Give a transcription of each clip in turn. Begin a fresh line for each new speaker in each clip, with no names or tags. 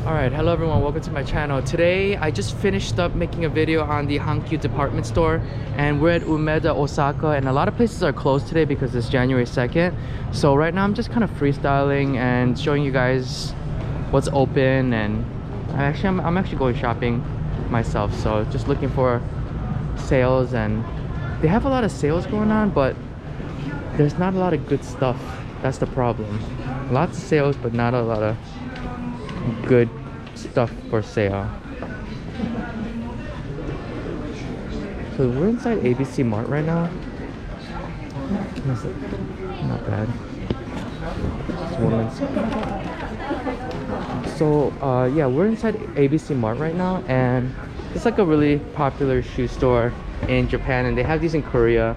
Alright, hello everyone, welcome to my channel. Today I just finished up making a video on the Hankyu department store, and we're at Umeda, Osaka, and a lot of places are closed today because it's January 2nd. So right now I'm just kind of freestyling and showing you guys what's open, and I'm actually going shopping myself, so just looking for sales. And they have a lot of sales going on, but there's not a lot of good stuff. That's the problem. Lots of sales, but not a lot of good stuff for sale. So we're inside ABC Mart right now. Not bad. This woman's. So yeah, we're inside ABC Mart right now, and it's like a really popular shoe store in Japan, and they have these in Korea.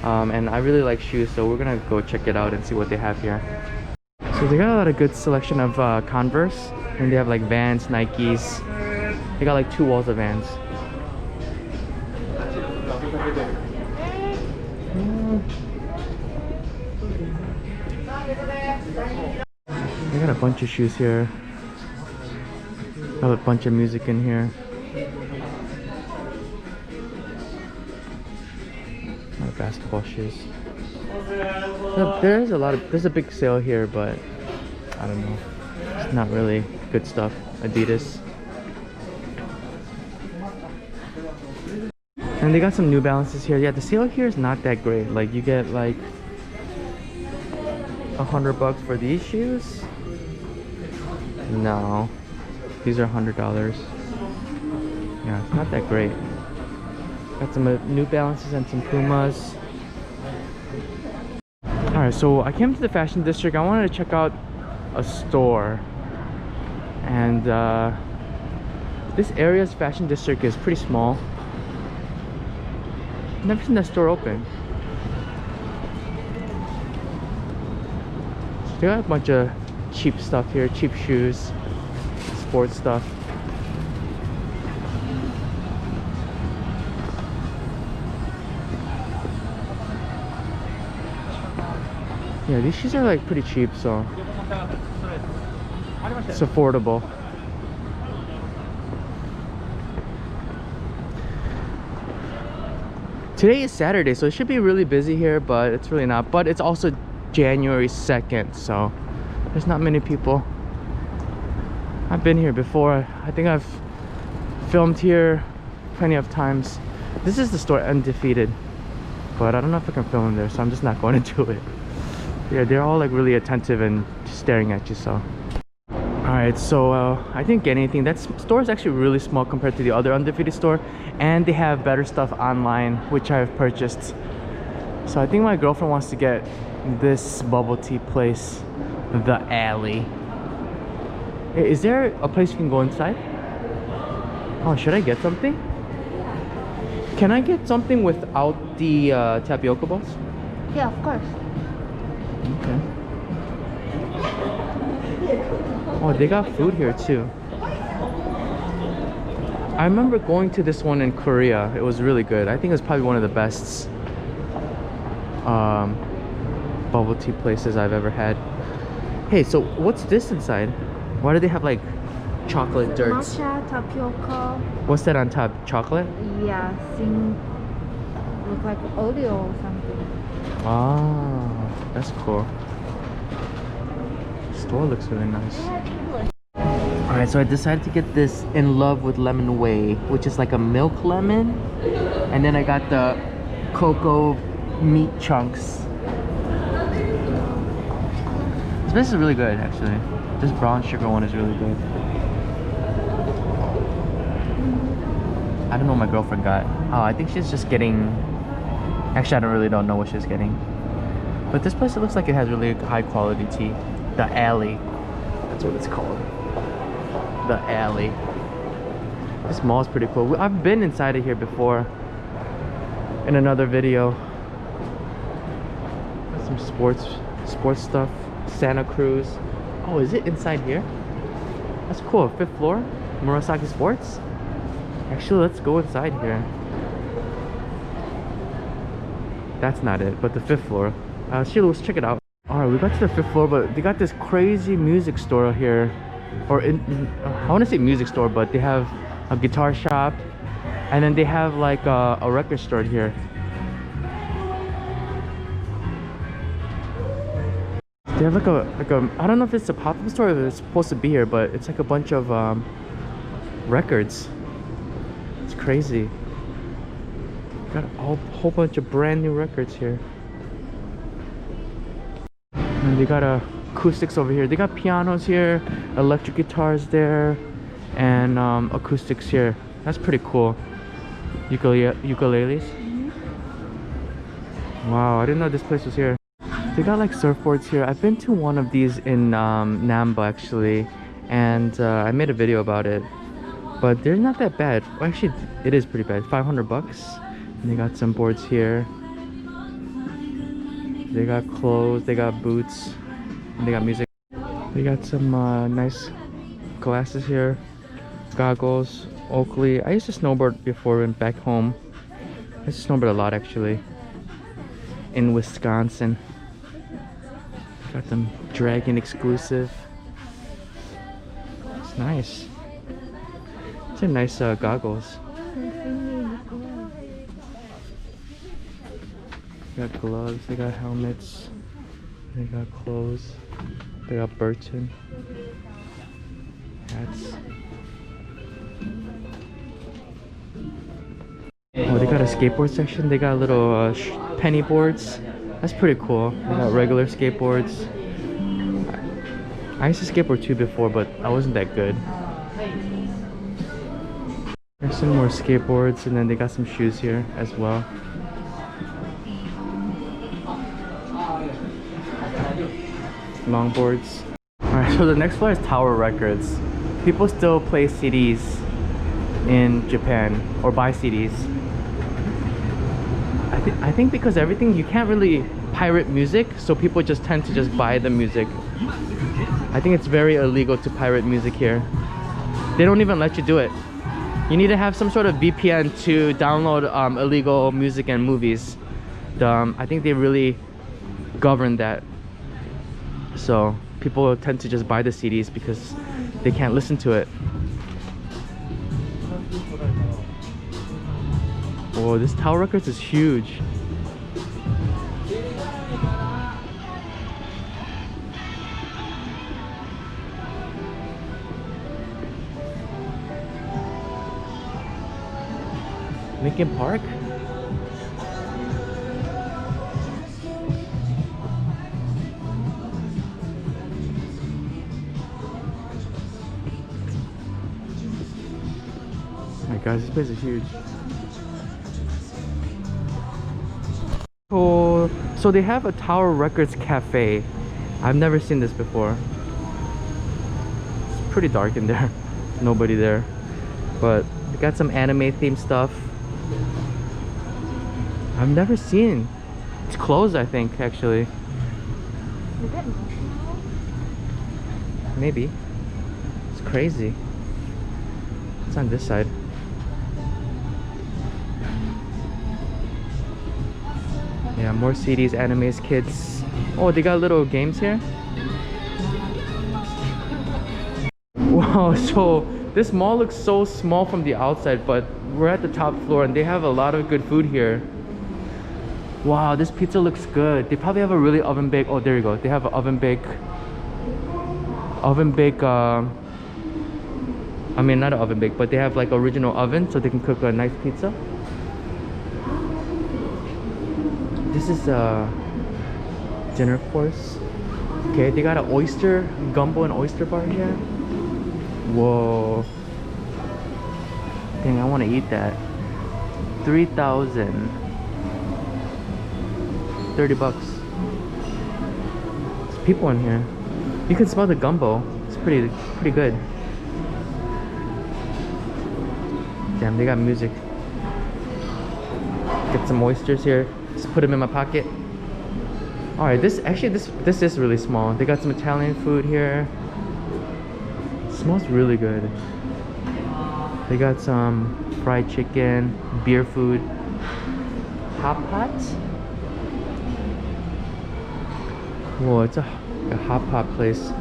And I really like shoes, so we're gonna go check it out and see what they have here. So they got a lot of good selection of Converse, and they have like Vans, Nikes. They got like 2 walls of Vans. They got a bunch of shoes here. Got a bunch of music in here. A lot of basketball shoes. So there's a big sale here, but I don't know. It's not really good stuff. Adidas. And they got some New Balances here. Yeah, the sale here is not that great. Like you get like $100 for these shoes. No, these are $100. Yeah, it's not that great. Got some New Balances and some Pumas. Alright, so I came to the fashion district. I wanted to check out a store, and this area's fashion district is pretty small. Never seen that store open. They got a bunch of cheap stuff here, cheap shoes, sports stuff. Yeah, these shoes are like pretty cheap, so it's affordable. Today is Saturday, so it should be really busy here, but it's really not. But it's also January 2nd, so there's not many people. I've been here before. I think I've filmed here plenty of times. This is the store Undefeated, but I don't know if I can film in there, so I'm just not going to do it. Yeah, they're all like really attentive and just staring at you. So alright, so I didn't get anything. That store is actually really small compared to the other Undefeated store, and they have better stuff online, which I've purchased. So I think my girlfriend wants to get this bubble tea place, The Alley. Hey, is there a place you can go inside? Oh, should I get something? Can I get something without the tapioca balls?
Yeah, of course.
Okay. Oh, they got food here too. I remember going to this one in Korea. It was really good. I think it was probably one of the best bubble tea places I've ever had. Hey, so what's this inside? Why do they have like chocolate dirts?
Matcha, tapioca.
What's that on top? Chocolate?
Yeah, look like Oreo or something.
Ah, that's cool. The store looks really nice. Alright, so I decided to get this In Love with Lemon Whey, which is like a milk lemon. And then I got the cocoa meat chunks. This is really good, actually. This brown sugar one is really good. I don't know what my girlfriend got. Oh, I think she's just getting... Actually, I don't know what she's getting. But this place, it looks like it has really high quality tea. The Alley. That's what it's called. The Alley. This mall is pretty cool. I've been inside of here before in another video. Some sports stuff. Santa Cruz. Oh, is it inside here? That's cool. 5th floor, Murasaki Sports. Actually, let's go inside here. That's not it, but the 5th floor. Sheila, let's check it out. Alright, we got to the 5th floor, but they got this crazy music store here. or I want to say music store, but they have a guitar shop, and then they have like a record store here. They have like a I don't know if it's a pop-up store or if it's supposed to be here, but it's like a bunch of records. It's crazy. Got a whole bunch of brand new records here. And they got acoustics over here. They got pianos here, electric guitars there, and acoustics here. That's pretty cool. Ukuleles. Wow, I didn't know this place was here. They got like surfboards here. I've been to one of these in Namba actually, and I made a video about it. But they're not that bad. Well, actually, it is pretty bad. 500 bucks. And they got some boards here. They got clothes, they got boots, and they got music. They got some nice glasses here, goggles, Oakley. I used to snowboard before and back home. I used to snowboard a lot actually in Wisconsin. Got them Dragon exclusive. It's nice. These are nice goggles. They got gloves, they got helmets, they got clothes, they got Burton hats. Oh, they got a skateboard section. They got little penny boards. That's pretty cool. They got regular skateboards. I used to skateboard too before, but I wasn't that good. There's some more skateboards, and then they got some shoes here as well. Longboards. Alright, so the next floor is Tower Records. People still play CDs in Japan, or buy CDs. I think because everything, you can't really pirate music, so people just tend to just buy the music. I think it's very illegal to pirate music here. They don't even let you do it. You need to have some sort of VPN to download illegal music and movies. I think they really govern that. So people tend to just buy the CDs because they can't listen to it. Oh, this Tower Records is huge. Lincoln Park? Oh my gosh, this place is huge. So they have a Tower Records cafe. I've never seen this before. It's pretty dark in there. Nobody there. But they got some anime themed stuff. I've never seen. It's closed, I think, actually. Maybe. It's crazy. It's on this side. Yeah, more CDs, animes, kids. Oh, they got little games here. Wow, so this mall looks so small from the outside, but we're at the top floor and they have a lot of good food here. Wow, this pizza looks good. They probably have a really oven bake. Oh, there you go. They have an oven bake. I mean, not an oven bake, but they have like original oven so they can cook a nice pizza. This is a dinner course. Okay, they got an oyster, gumbo and oyster bar here. Whoa. Dang, I want to eat that. 3,000. 30 bucks. There's people in here. You can smell the gumbo. It's pretty good. Damn, they got music. Get some oysters here. Just put them in my pocket. All right, this is really small. They got some Italian food here. It smells really good. They got some fried chicken, beer food, hot pot. Whoa, it's a hot pot place.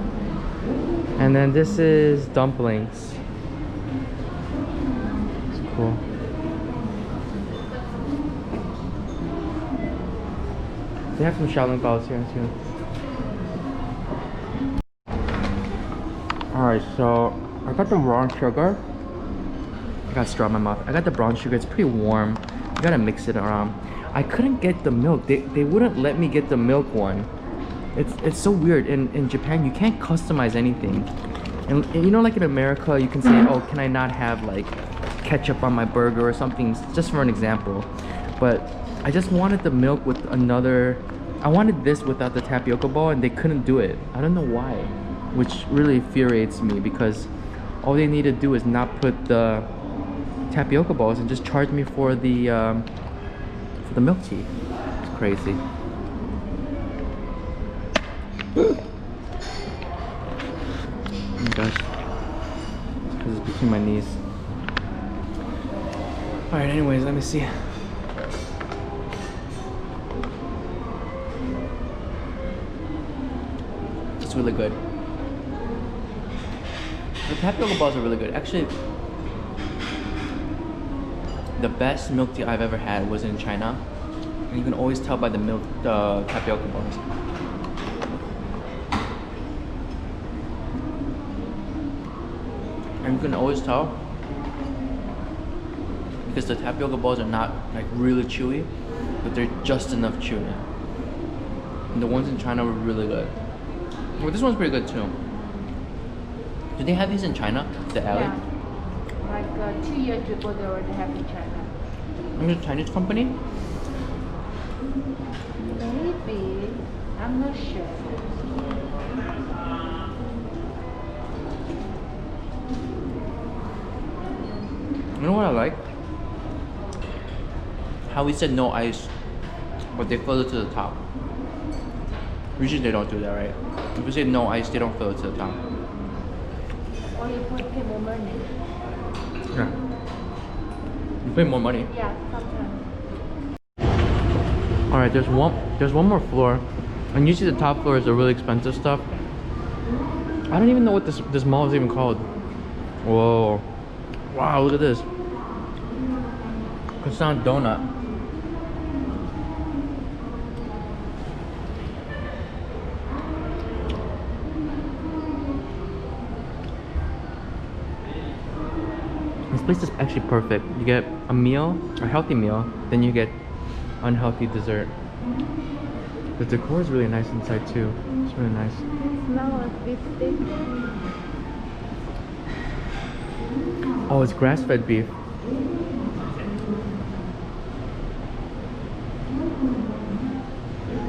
And then this is dumplings. It's cool. They have some Shaolin balls here too. Alright, so I got the brown sugar. I got straw in my mouth. I got the brown sugar. It's pretty warm. You gotta mix it around. I couldn't get the milk. They wouldn't let me get the milk one. It's so weird. In Japan, you can't customize anything. And you know, like in America, you can say, oh, can I not have like ketchup on my burger or something, just for an example. But I just wanted the milk with another, I wanted this without the tapioca ball, and they couldn't do it. I don't know why, which really infuriates me, because all they need to do is not put the tapioca balls and just charge me for the milk tea. It's crazy. Oh my gosh, because it's between my knees. Alright, anyways, let me see. It's really good. The tapioca balls are really good. Actually, the best milk tea I've ever had was in China. And you can always tell by the milk, the tapioca balls. And you can always tell because the tapioca balls are not like really chewy, but they're just enough chewy. And the ones in China were really good. Well, this one's pretty good too. Do they have these in China? The alley?
Yeah. Like 2 years ago, they already have in China.
And it's a Chinese company?
Maybe. I'm not sure.
You know what I like? How we said no ice, but they fill it to the top. Usually they don't do that, right? If we say no ice, they don't fill it to the top.
Or you pay more money.
Yeah. You pay more money.
Yeah, sometimes.
Alright, there's one more floor. And usually the top floor is the really expensive stuff. I don't even know what this mall is even called. Whoa. Wow, look at this. Croissant donut. This place is actually perfect. You get a meal, a healthy meal, then you get unhealthy dessert. The decor is really nice inside too. It's really nice.
It smells like beef steak.
Oh, it's grass-fed beef.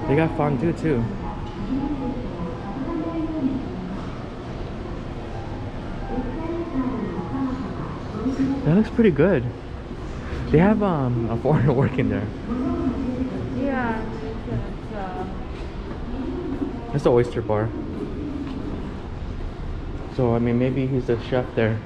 They got fondue too. That looks pretty good. They have a foreigner working there.
Yeah,
That's the oyster bar. So I mean, maybe he's the chef there.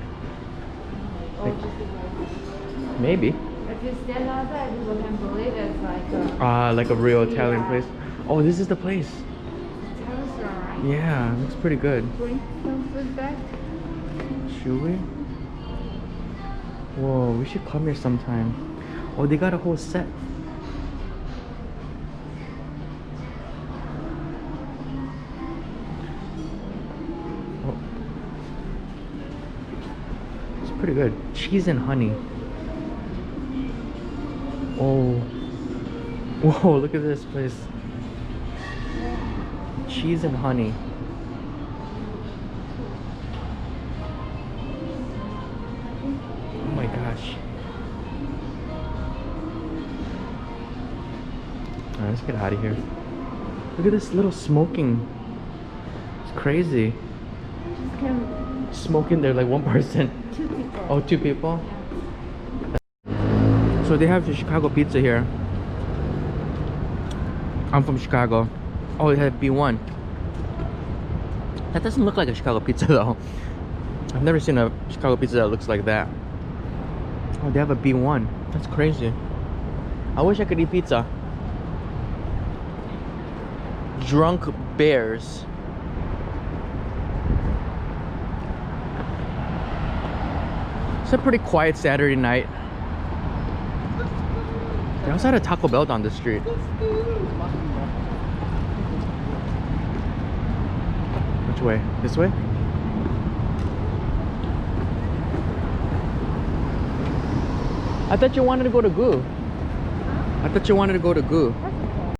Maybe.
if you stand outside, people can believe it's like
Like a real Italian
Yeah.
place. Oh, this is the place.
a restaurant, right?
Yeah, looks pretty good.
Bring some food back.
Should we? Whoa, we should come here sometime. Oh, they got a whole set. Oh. It's pretty good. Cheese and honey. Oh. Whoa, look at this place. Cheese and honey. Oh my gosh. Alright, let's get out of here. Look at this little smoking. It's crazy.
Just can
Smoking there like one person.
2 people.
Oh, 2 people? So they have the Chicago pizza here. I'm from Chicago. Oh, they have B1. That doesn't look like a Chicago pizza though. I've never seen a Chicago pizza that looks like that. Oh, they have a B1. That's crazy. I wish I could eat pizza. Drunk bears. It's a pretty quiet Saturday night. They also had a Taco Bell down the street. Which way? This way? I thought you wanted to go to Goo. I thought you wanted to go to Goo.